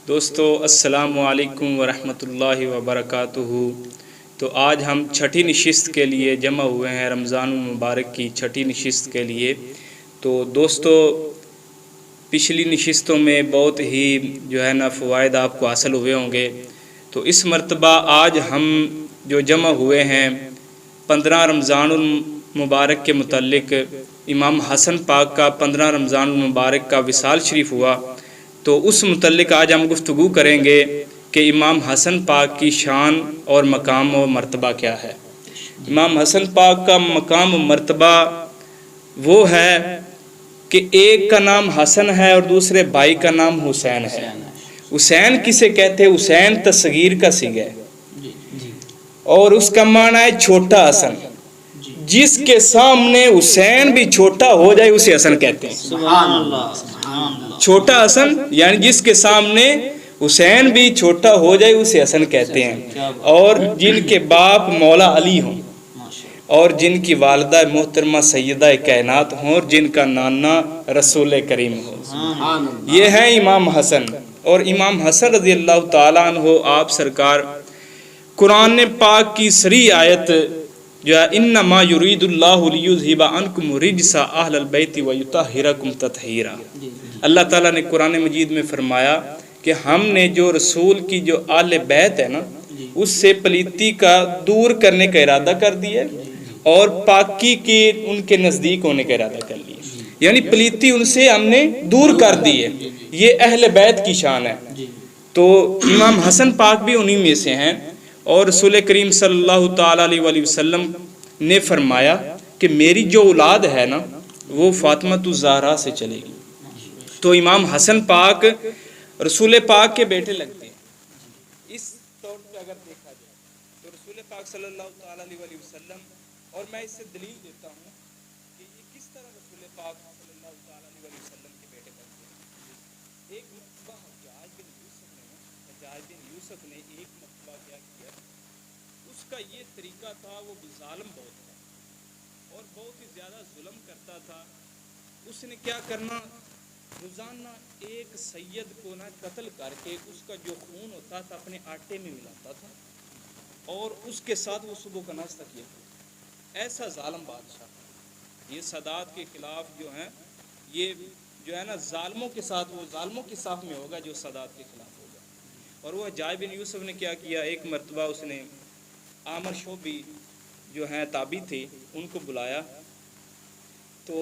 دوستو السلام علیکم ورحمۃ اللہ وبرکاتہ۔ تو آج ہم چھٹی نشست کے لیے جمع ہوئے ہیں، رمضان المبارک کی چھٹی نشست کے لیے۔ تو دوستو پچھلی نشستوں میں بہت ہی فوائد آپ کو حاصل ہوئے ہوں گے۔ تو اس مرتبہ آج ہم جو جمع ہوئے ہیں 15 رمضان المبارک کے متعلق، امام حسن پاک کا 15 رمضان المبارک کا وصال شریف ہوا، تو اس متعلق آج ہم گفتگو کریں گے کہ امام حسن پاک کی شان اور مقام و مرتبہ کیا ہے۔ امام حسن پاک کا مقام و مرتبہ وہ ہے کہ ایک کا نام حسن ہے اور دوسرے بھائی کا نام حسین ہے۔ حسین کسے کہتے ہیں؟ حسین تصغیر کا صیغہ ہے اور اس کا معنی ہے چھوٹا حسن۔ جس کے سامنے حسین بھی چھوٹا ہو جائے اسے حسن کہتے ہیں۔ سبحان اللہ۔ چھوٹا حسن یعنی جس کے سامنے حسین بھی چھوٹا ہو جائے اسے حسن کہتے ہیں۔ اور جن کے باپ مولا علی ہوں اور جن کی والدہ محترمہ سیدہ کائنات ہوں اور جن کا نانا رسول کریم ہو، یہ ہیں امام حسن۔ اور امام حسن رضی اللہ تعالیٰ عنہ آپ سرکار قرآن پاک کی صریح آیت جو ہے انما یرید اللہ لیذھب عنکم الرجس اہل البیت ویطہرکم تطہیرا، اللہ تعالیٰ نے قرآن مجید میں فرمایا کہ ہم نے جو رسول کی جو آل بیت ہے نا اس سے پلیتی کا دور کرنے کا ارادہ کر دیا اور پاکی کے ان کے نزدیک ہونے کا ارادہ کر لیا، یعنی پلیتی ان سے ہم نے دور کر دی ہے۔ یہ اہل بیت کی شان ہے۔ تو امام حسن پاک بھی انہی میں سے ہیں، اور رسول کریم صلی اللہ تعالیٰ علیہ وسلم نے فرمایا کہ میری جو اولاد ہے نا وہ فاطمہ الزہرا سے چلے گی۔ تو امام حسن پاک رسول پاک کے بیٹے لگتے ہیں۔ اس طور پہ اگر دیکھا جائے تو رسول پاک صلی اللہ تعالیٰ علیہ وسلم، اور میں اس سے دلیل دیتا ہوں کہ یہ کس طرح رسول پاک صلی اللہ تعالیٰ علیہ وسلم کے بیٹے لگتے ہیں۔ ایک مرتبہ حجاج بن یوسف نے ایک مرتبہ کیا کیا، اس کا یہ طریقہ تھا، وہ ظالم بہت تھا اور بہت ہی زیادہ ظلم کرتا تھا۔ اس نے کیا کرنا، روزانہ ایک سید کو نہ قتل کر کے اس کا جو خون ہوتا تھا اپنے آٹے میں ملاتا تھا اور اس کے ساتھ وہ صبح کا ناشتہ کیا تھا۔ ایسا ظالم بادشاہ، یہ سادات کے خلاف جو ہیں، یہ جو ہے نا ظالموں کے ساتھ، وہ ظالموں کے صف میں ہوگا جو سادات کے خلاف ہوگا۔ اور وہ حجاج بن یوسف نے کیا کیا، ایک مرتبہ اس نے عامر شعبی جو ہیں تابعی تھے ان کو بلایا، تو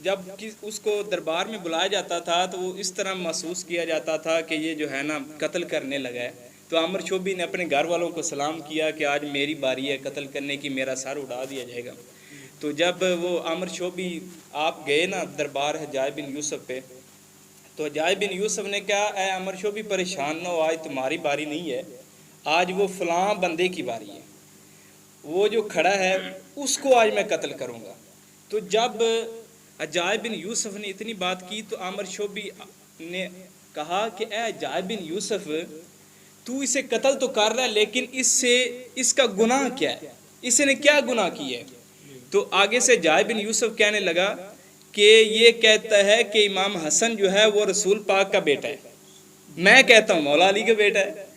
جب اس کو دربار میں بلایا جاتا تھا تو وہ اس طرح محسوس کیا جاتا تھا کہ یہ جو ہے نا قتل کرنے لگا ہے۔ تو عامر شعبی نے اپنے گھر والوں کو سلام کیا کہ آج میری باری ہے قتل کرنے کی، میرا سر اڑا دیا جائے گا۔ تو جب وہ عامر شعبی آپ گئے نا دربار حجاج بن یوسف پہ، تو حجاج بن یوسف نے کہا اے عامر شعبی پریشان نہ ہو، آج تمہاری باری نہیں ہے، آج وہ فلاں بندے کی باری ہے، وہ جو کھڑا ہے اس کو آج میں قتل کروں گا۔ تو جب حجاج بن یوسف نے اتنی بات کی تو عامر شعبی نے کہا کہ اے حجاج بن یوسف، تو اسے قتل تو کر رہا ہے لیکن اس کا گناہ کیا ہے، اس نے کیا گناہ کیا ہے؟ تو آگے سے حجاج بن یوسف کہنے لگا کہ یہ کہتا ہے کہ امام حسن جو ہے وہ رسول پاک کا بیٹا ہے، میں کہتا ہوں مولا علی کا بیٹا ہے۔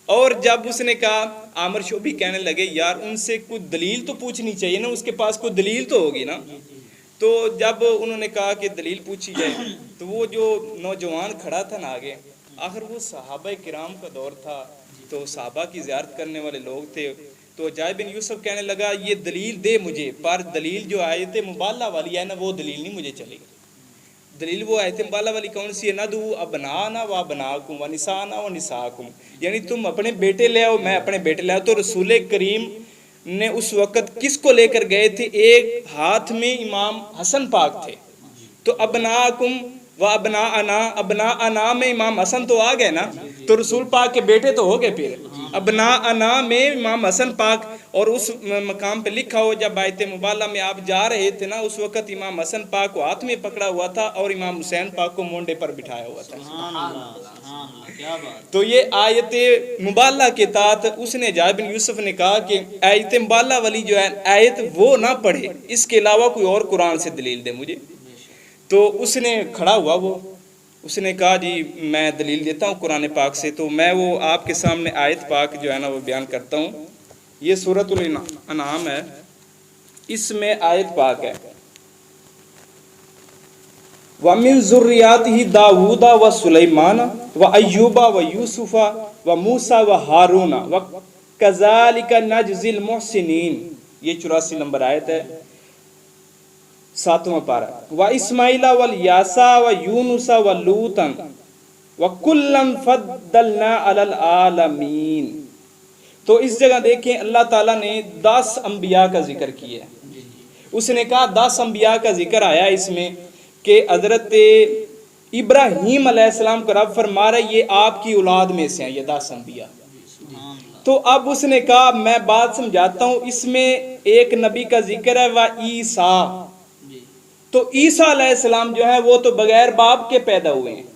اور جب اس نے کہا، عامر شعبی کہنے لگے یار ان سے کوئی دلیل تو پوچھنی چاہیے نا، اس کے پاس کوئی دلیل تو ہوگی نا۔ تو جب انہوں نے کہا کہ دلیل پوچھی جائے تو وہ جو نوجوان کھڑا تھا نا آگے، آخر وہ صحابہ کرام کا دور تھا تو صحابہ کی زیارت کرنے والے لوگ تھے، تو حجاج بن یوسف کہنے لگا یہ دلیل دے مجھے، پر دلیل جو آیت مبالغہ والی ہے نا وہ دلیل نہیں مجھے چلے گی۔ دلیل وہ آیت مبالغہ والی کون سی ہے؟ ندعو ابناءنا و ابناءکم و نساءنا و نساءکم، یعنی تم اپنے بیٹے لے آؤ میں اپنے بیٹے لے آؤ۔ تو رسول کریم نے اس وقت کس کو لے کر گئے تھے؟ ایک ہاتھ میں امام حسن پاک تھے، تو ابناءکم و ابناءنا، ابناءنا میں امام حسن تو آ گئے نا، تو رسول پاک کے بیٹے تو ہو گئے۔ پھر ابناءنا میں امام حسن پاک، اور اس مقام پہ لکھا ہو جب آیت مبالغہ میں آپ جا رہے تھے نا اس وقت امام حسن پاک کو ہاتھ میں پکڑا ہوا تھا اور امام حسین پاک کو مونڈے پر بٹھایا ہوا تھا۔ تو یہ آیت مبالغہ کے تحت اس نے حجاج بن یوسف نے کہا کہ آیت مبالغہ والی جو ہے آیت وہ نہ پڑھے، اس کے علاوہ کوئی اور قرآن سے دلیل دے مجھے۔ تو اس نے کھڑا ہوا وہ اس نے کہا جی میں دلیل دیتا ہوں قرآن پاک سے، تو میں وہ آپ کے سامنے آیت پاک جو ہے نا وہ بیان کرتا ہوں۔ یہ سورۃ الانعام ہے، اس میں آیت پاک ہے وَمِن ذُرِّيَّاتِهِ دَاوُودَ وَسُلَيْمَانَ وَأَيُّوبَ وَيُوسُفَ وَمُوسَى وَهَارُونَ وَكَذَلِكَ نَجْزِي الْمُحْسِنِينَ۔ یہ 84 نمبر آیت ہے، 7واں پارہ۔ وَإِسْمَاعِيلَ وَالْيَاسَ وَيُونُسَ وَلُوطًا وَكُلًّا فَضَّلْنَا عَلَى الْعَالَمِينَ۔ تو اس جگہ دیکھیں اللہ تعالیٰ نے 10 انبیاء کا ذکر کیا ہے۔ اس نے کہا 10 انبیاء کا ذکر آیا اس میں کہ حضرت ابراہیم علیہ السلام کو رب فرما رہا ہے یہ آپ کی اولاد میں سے ہیں یہ 10 انبیاء۔ تو اب اس نے کہا میں بات سمجھاتا ہوں، اس میں ایک نبی کا ذکر ہے وہ عیسیٰ، تو عیسیٰ علیہ السلام جو ہے وہ تو بغیر باپ کے پیدا ہوئے ہیں۔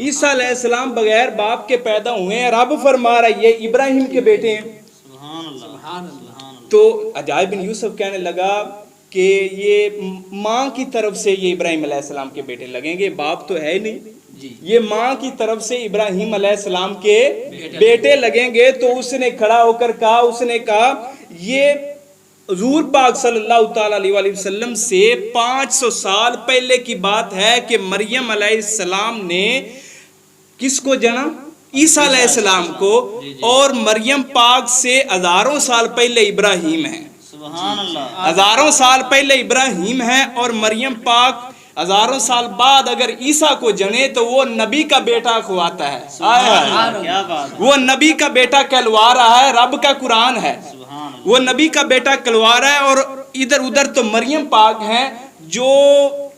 عیسیٰ علیہ السلام بغیر باپ کے پیدا ہوئے ہیں، رب فرما رہا ہے یہ ابراہیم کے بیٹے ہیں۔ تو عجائب بن یوسف کہنے لگا کہ یہ ماں کی طرف سے یہ ابراہیم علیہ السلام کے بیٹے لگیں گے، باپ تو ہے ہی نہیں، یہ ماں کی طرف سے ابراہیم علیہ السلام کے بیٹے لگیں گے۔ تو اس نے کھڑا ہو کر کہا، اس نے کہا یہ حضور پاک صلی اللہ تعالیٰ علیہ وسلم سے 500 سال پہلے کی بات ہے کہ مریم علیہ السلام نے کس کو جنا؟ عیسیٰ علیہ السلام کو، اور مریم پاک سے ہزاروں سال پہلے ابراہیم ہے، ہزاروں سال پہلے ابراہیم ہے، اور مریم پاک ہزاروں سال بعد اگر عیسیٰ کو جنے تو وہ نبی کا بیٹا کھواتا ہے، وہ نبی کا بیٹا کہلوا رہا ہے، رب کا قرآن ہے، وہ نبی کا بیٹا کہلوا رہا ہے۔ اور ادھر ادھر تو مریم پاک ہیں جو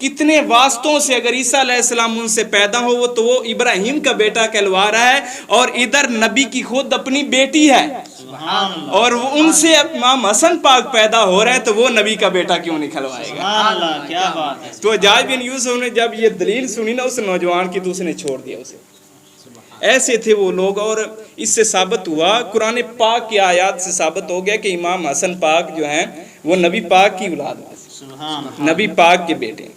کتنے واسطوں سے اگر عیسیٰ علیہ السلام ان سے پیدا ہو تو وہ ابراہیم کا بیٹا کہلوا رہا ہے، اور ادھر نبی کی خود اپنی بیٹی ہے، اور وہ ان سے امام حسن پاک پیدا ہو رہے ہیں تو وہ نبی کا بیٹا کیوں نہیں کھلوائے گا؟ کیا بات ہے۔ تو عجائب بن یوسف نے جب یہ دلیل سنی نا اس نوجوان کی تو اس نے چھوڑ دیا اسے۔ ایسے تھے وہ لوگ، اور اس سے ثابت ہوا قرآن پاک کی آیات سے ثابت ہو گیا کہ امام حسن پاک جو ہیں وہ نبی پاک کی اولاد ہیں، نبی پاک کے بیٹے ہیں۔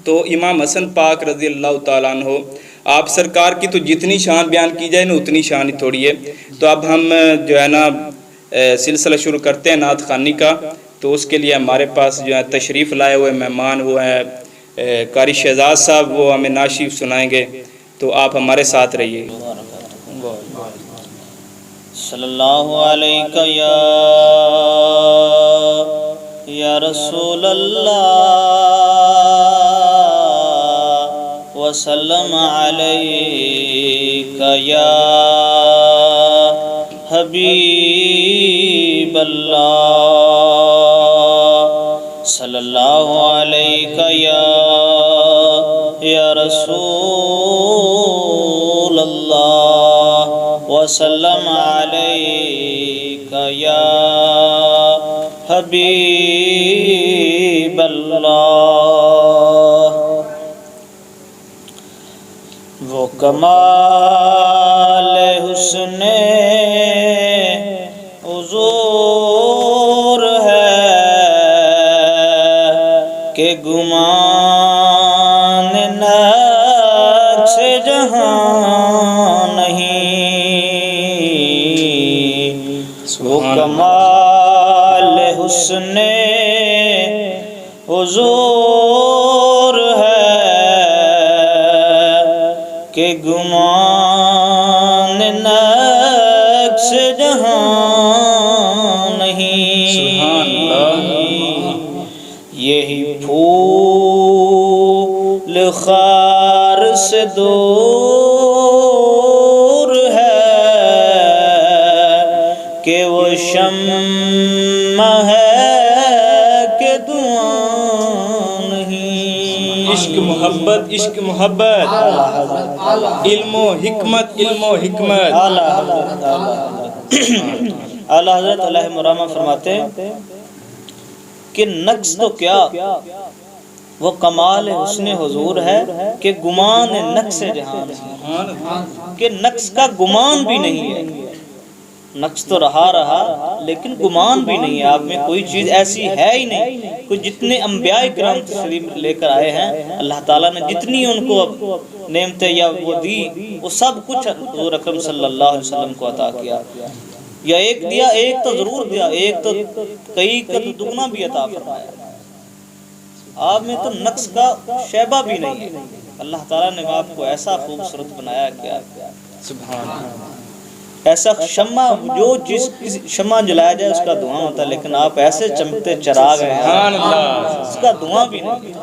تو امام حسن پاک رضی اللہ تعالیٰ عنہ، آپ سرکار کی تو جتنی شان بیان کی جائے نا اتنی شان ہی تھوڑی ہے۔ تو اب ہم جو ہے نا سلسلہ شروع کرتے ہیں نعت خوانی کا۔ تو اس کے لیے ہمارے پاس جو ہے تشریف لائے ہوئے مہمان وہ ہیں قاری شہزاد صاحب، وہ ہمیں نعت شریف سنائیں گے، تو آپ ہمارے ساتھ رہیے۔ صلی اللہ علیہ یا رسول اللہ وسلم علیک یا حبیب اللہ، صلی اللہ علیہ یا رسول اللہ وسلم علیک یا حبیب اللہ۔ وہ کمال حسن حضور ہے کہ گمان نقش جہاں نہیں، وہ کمال حسن حضور ہے کہ گمان نقش جہاں نہیں، یہی پھول خار سے دور ہے کہ وہ شمع ہے کہ دھواں نہیں۔ عشق محبت، عشق محبت، علم و حکمت، علم و حکمت۔ اعلیٰ حضرت علیہ مرامہ فرماتے ہیں کہ نقص تو کیا وہ کمال حسن حضور ہے کہ گمان نقص جہان، کہ نقص کا گمان بھی نہیں ہے، نقص تو رہا لیکن گمان بھی نہیں ہے آپ میں کوئی چیز ایسی ہے ہی نہیں. کوئی جتنے انبیاء کرام تشریف لے کر آئے ہیں اللہ تعالیٰ نے جتنی ان کو نعمتیں یا وہ دی وہ سب کچھ حضور اکرم صلی اللہ علیہ وسلم کو عطا کیا. یا ایک دیا ایک تو ضرور دیا, ایک تو کئی کا تو دگنا بھی عطا فرمایا. آپ میں تو نقص کا شیبہ بھی نہیں ہے. اللہ تعالیٰ نے آپ کو ایسا خوبصورت بنایا کیا سبحان اللہ. ایسا شمع, جو چیز شمع جلایا جائے اس کا دھواں ہوتا ہے, لیکن آپ ایسے چمکتے چراغ ہیں سبحان اللہ. اس کا دھواں بھی نہیں.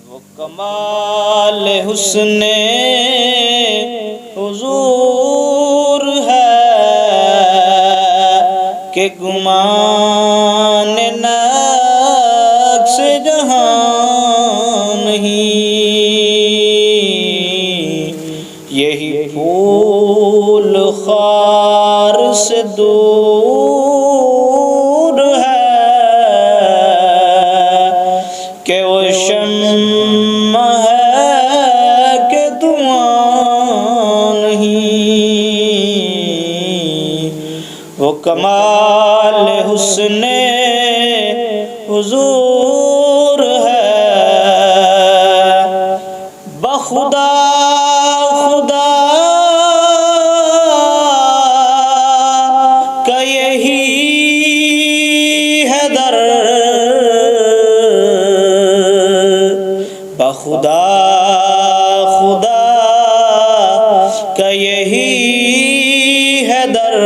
وہ کمال حسن حضور ہے کہ گمان نقص جہاں نہیں. یہی پھول خار سے دور ہے کہ وہ شمع ہے کہ دھواں نہیں. وہ کمال حسن حضور ہے بخدا خدا کا یہی ہے در,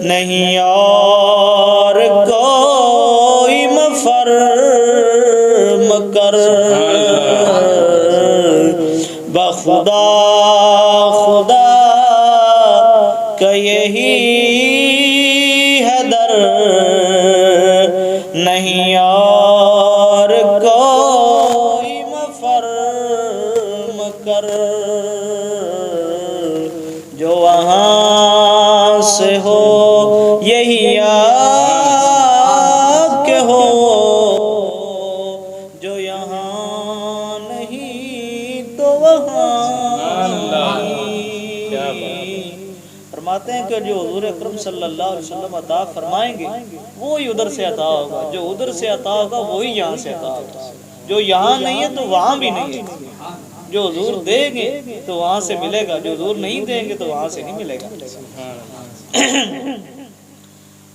نہیں اور کوئی مفر مکر. بخدا کا یہی ہے در, نہیں اور کوئی مفر. جو وہاں سے ہو یہی آپ کے ہو, جو یہاں نہیں تو وہاں نہیں. فرماتے ہیں کہ جو حضور اکرم صلی اللہ علیہ وسلم عطا فرمائیں گے وہی ادھر سے عطا ہوگا, جو ادھر سے عطا ہوگا وہی یہاں سے عطا ہوگا. جو یہاں نہیں ہے تو وہاں بھی نہیں ہے. جو حضور دیں گے تو وہاں سے ملے گا, جو حضور نہیں دیں گے تو وہاں سے نہیں ملے گا.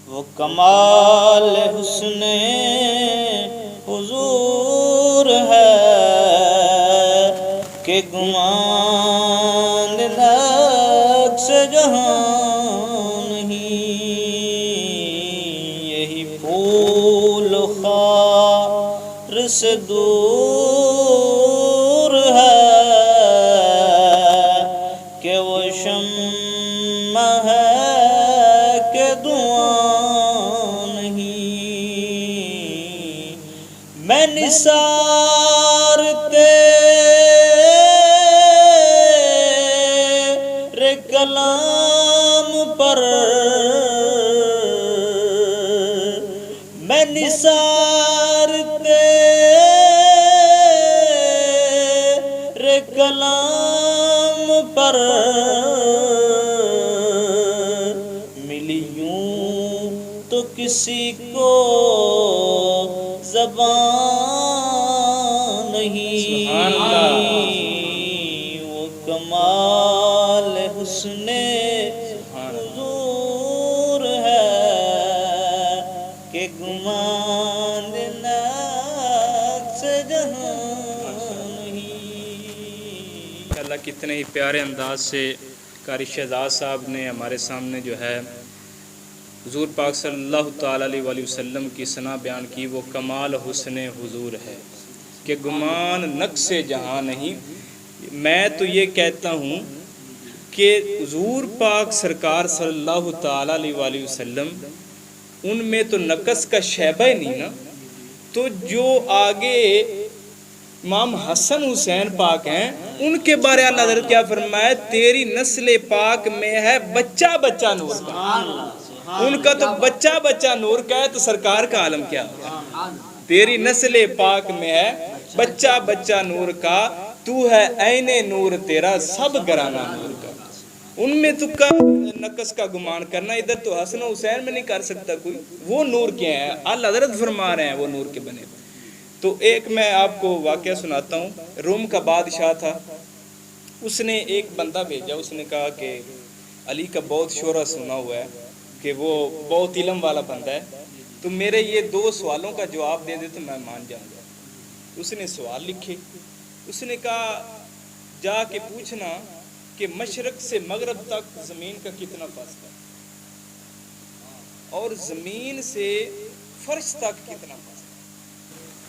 وہ کمال حسن حضور ہے کہ گمان نقص جہاں نہیں. یہی پھول خار سے دور ہے کہ وہ شمع ہے کہ دھواں نہیں. میں نثار تیرے کلام پر, میں نثار تیرے کلام پر ملی یوں تو کسی کو زبان نہیں. وہ کمال حسن حضور ہے کہ گمان نقص جہاں نہیں. اللہ کتنے ہی پیارے انداز سے قاری شہزاد صاحب نے ہمارے سامنے جو ہے حضور پاک صلی اللہ تعالیٰ علیہ وآلہ وسلم کی ثنا بیان کی. وہ کمال حسن حضور ہے کہ گمان نقص جہاں نہیں. میں تو یہ کہتا ہوں کہ حضور پاک سرکار صلی اللہ تعالیٰ علیہ وآلہ وسلم ان میں تو نقص کا شیبہ ہی نہیں نا. تو جو آگے امام حسن حسین پاک ہیں ان کے بارے اللہ حضرت کیا فرمایا, تیری نسل پاک میں ہے بچہ بچہ نور کا. ان کا تو بچہ بچہ نور کا ہے, تو سرکار کا عالم کیا ہوگا. تیری نسل پاک میں ہے بچہ بچہ نور کا, تو ہے عین نور تیرا سب گرانا نور کا. ان میں تو کا نقص کا گمان کرنا، ادھر تو حسن و حسین میں نہیں کر سکتا کوئی، وہ نور کے ہیں، اللہ حضرت فرما رہے ہیں وہ نور کے بنے۔ تو ایک میں آپ کو واقعہ سناتا ہوں، روم کا بادشاہ تھا، اس نے ایک بندہ بھیجا، اس نے کہا کہ علی کا بہت شہرت سنا ہوا ہے کہ وہ بہت علم والا بندہ ہے، تو میرے یہ 2 سوالوں کا جواب دے دے تو میں مان جاؤں گا۔ اس نے سوال لکھے، اس نے کہا جا کے پوچھنا کہ مشرق سے مغرب تک زمین کا کتنا فاصلہ ہے، اور زمین سے فرش تک کتنا فاصلہ ہے۔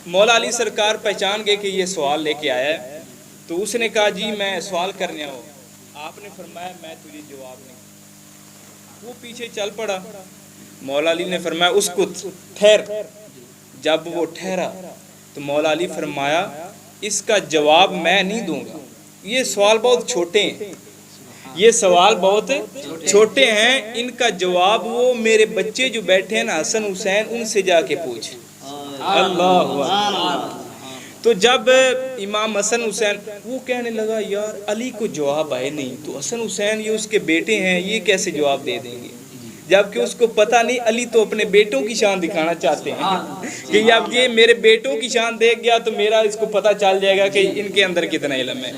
مولا علی سرکار پہچان گئے کہ یہ سوال لے کے آیا ہے، تو اس نے کہا جی میں سوال کرنے آؤں۔ آپ نے فرمایا میں تجھے جواب نہیں۔ وہ پیچھے چل پڑا، مولا علی نے فرمایا اس کو ٹھہر۔ جب وہ ٹھہرا تو مولا علی فرمایا اس کا جواب میں نہیں دوں گا، یہ سوال بہت چھوٹے ہیں، یہ سوال بہت چھوٹے ہیں، ان کا جواب وہ میرے بچے جو بیٹھے ہیں نا حسن حسین، ان سے جا کے پوچھ۔ اللہ اکبر۔ تو جب امام حسن حسین، وہ کہنے لگا یار علی کو جواب آئے نہیں تو حسن حسین یہ اس کے بیٹے ہیں، یہ کیسے جواب دے دیں گے؟ جبکہ اس کو پتہ نہیں علی تو اپنے بیٹوں کی شان دکھانا چاہتے ہیں کہ اب یہ میرے بیٹوں کی شان دیکھ گیا تو میرا اس کو پتہ چل جائے گا کہ ان کے اندر کتنا علم ہے۔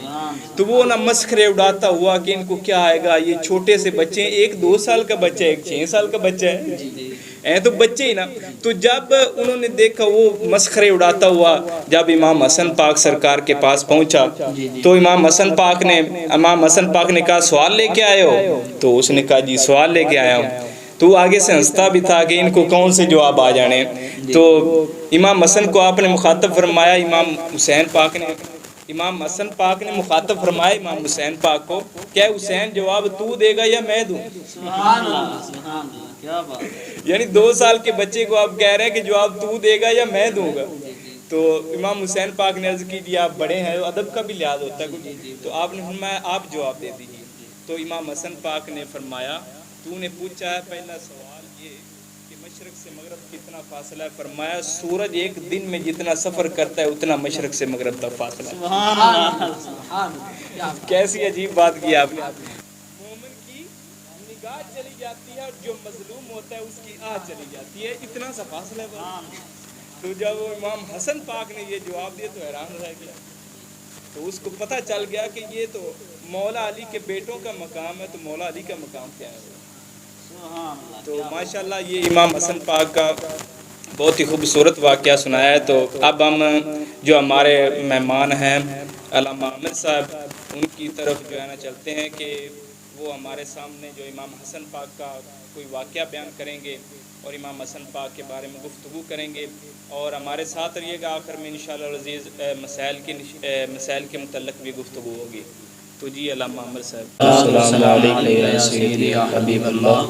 تو وہ نہ مسخرے اڑاتا ہوا کہ ان کو کیا آئے گا، یہ چھوٹے سے بچے ہیں، ایک 2 سال کا بچہ ہے، ایک 6 سال کا بچہ ہے، تو بچے ہی نا۔ تو جب انہوں نے دیکھا وہ مسخرے اڑاتا ہوا، جب امام حسن پاک سرکار کے پاس پہنچا تو امام حسن پاک نے کہا سوال لے کے آئے ہو؟ تو اس نے کہا جی سوال لے کے آیا ہوں۔ تو آگے سے ہنستا بھی تھا کہ ان کو کون سے جواب آ جانے۔ تو امام حسن کو آپ نے مخاطب فرمایا، امام حسن پاک نے مخاطب فرمایا امام حسین پاک کو، کیا حسین جواب تو دے گا یا میں دوں؟ سبحان اللہ، سبحان اللہ، کیا بات ہے۔ یعنی 2 سال کے بچے کو آپ کہہ رہے ہیں کہ جواب تو دے گا یا میں دوں گا؟ تو امام حسین پاک نے عرض کی جی آپ بڑے ہیں، ادب کا بھی لحاظ ہوتا ہے کچھ، تو آپ نے فرمایا آپ جواب دے دیجیے۔ تو امام حسن پاک نے فرمایا تو نے پوچھا ہے پہلا سوال یہ کہ مشرق سے مغرب کتنا فاصلہ ہے، فرمایا سورج ایک دن میں جتنا سفر کرتا ہے اتنا مشرق سے مغرب تک فاصلہ ہے۔ سبحان اللہ، کیسی عجیب بات کی آپ نے۔ مومن کی نگاہ چلی جاتی ہے اور جو مظلوم ہوتا ہے اس کی آہ چلی جاتی ہے، اتنا سا فاصلہ ہے۔ تو جب امام حسن پاک نے یہ جواب دیا تو حیران رہ گیا، تو اس کو پتہ چل گیا کہ یہ تو مولا علی کے بیٹوں کا مقام ہے، تو مولا علی کا مقام کیا ہے۔ تو ماشاءاللہ یہ امام حسن پاک کا بہت ہی خوبصورت واقعہ سنایا ہے۔ تو اب ہم جو ہمارے مہمان ہیں علامہ عامر صاحب، ان کی طرف جو ہے نا چلتے ہیں کہ وہ ہمارے سامنے جو امام حسن پاک کا کوئی واقعہ بیان کریں گے اور امام حسن پاک کے بارے میں گفتگو کریں گے، اور ہمارے ساتھ رہیے گا، آخر میں انشاءاللہ العزیز مسائل کے متعلق بھی گفتگو ہوگی۔ تو جی علامہ عامر صاحب۔ السلام علیکم یا سیدی یا حبیب اللہ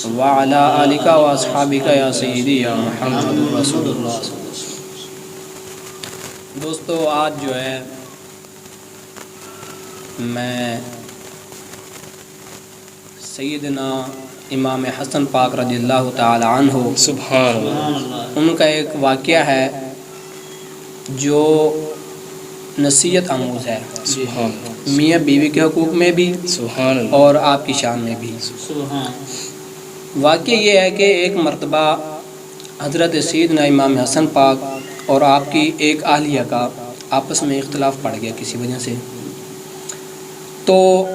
وعلی آلک و اصحابک یا سیدی یا محمد رسول اللہ۔ دوستو آج جو ہے میں سیدنا امام حسن پاک رضی اللہ تعالی عنہ سبحان اللہ، ان کا ایک واقعہ ہے جو نصیحت آموز ہے، سبحان میاں بیوی کے حقوق میں بھی سبحان اللہ، اور آپ کی شان میں بھی۔ واقعہ یہ ہے کہ ایک مرتبہ حضرت سیدنا امام حسن پاک اور آپ کی ایک اہلیہ کا آپس میں اختلاف پڑ گیا کسی وجہ سے۔ تو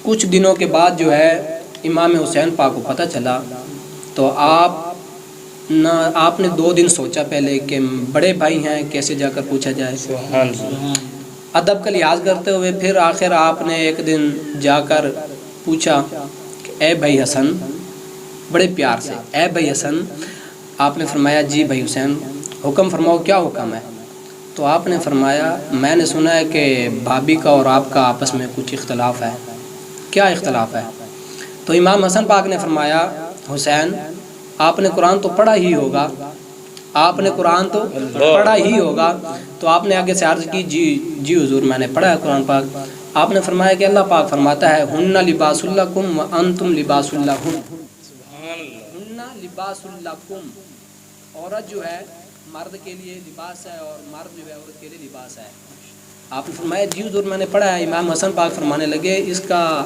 کچھ دنوں کے بعد جو ہے امام حسین پاک کو پتہ چلا، تو آپ نے 2 دن سوچا پہلے کہ بڑے بھائی ہیں کیسے جا کر پوچھا جائے، سبحان اللہ، ادب کا لحاظ کرتے ہوئے پھر آخر آپ نے ایک دن جا کر پوچھا کہ اے بھائی حسن، بڑے پیار سے اے بھائی حسن۔ آپ نے فرمایا جی بھائی حسین حکم فرماؤ، کیا حکم ہے؟ تو آپ نے فرمایا میں نے سنا ہے کہ بھابھی کا اور آپ کا آپس میں کچھ اختلاف ہے، کیا اختلاف ہے؟ تو امام حسن پاک نے فرمایا حسین آپ نے قرآن تو پڑھا ہی ہوگا، آپ نے قرآن تو پڑھا ہی ہوگا۔ تو آپ نے آگے سے عرض کی جی حضور میں نے پڑھا ہے قرآن پاک۔ آپ نے فرمایا کہ اللہ پاک فرماتا ہے ہن لباس لکم وانتم لباس لہن، ہن لباس لکم، عورت جو ہے مرد کے لیے لباس ہے اور مرد جو ہے عورت کے لیے لباس ہے۔ آپ نے فرمایا جی حضور میں نے پڑھا ہے۔ امام حسن پاک فرمانے لگے اس کا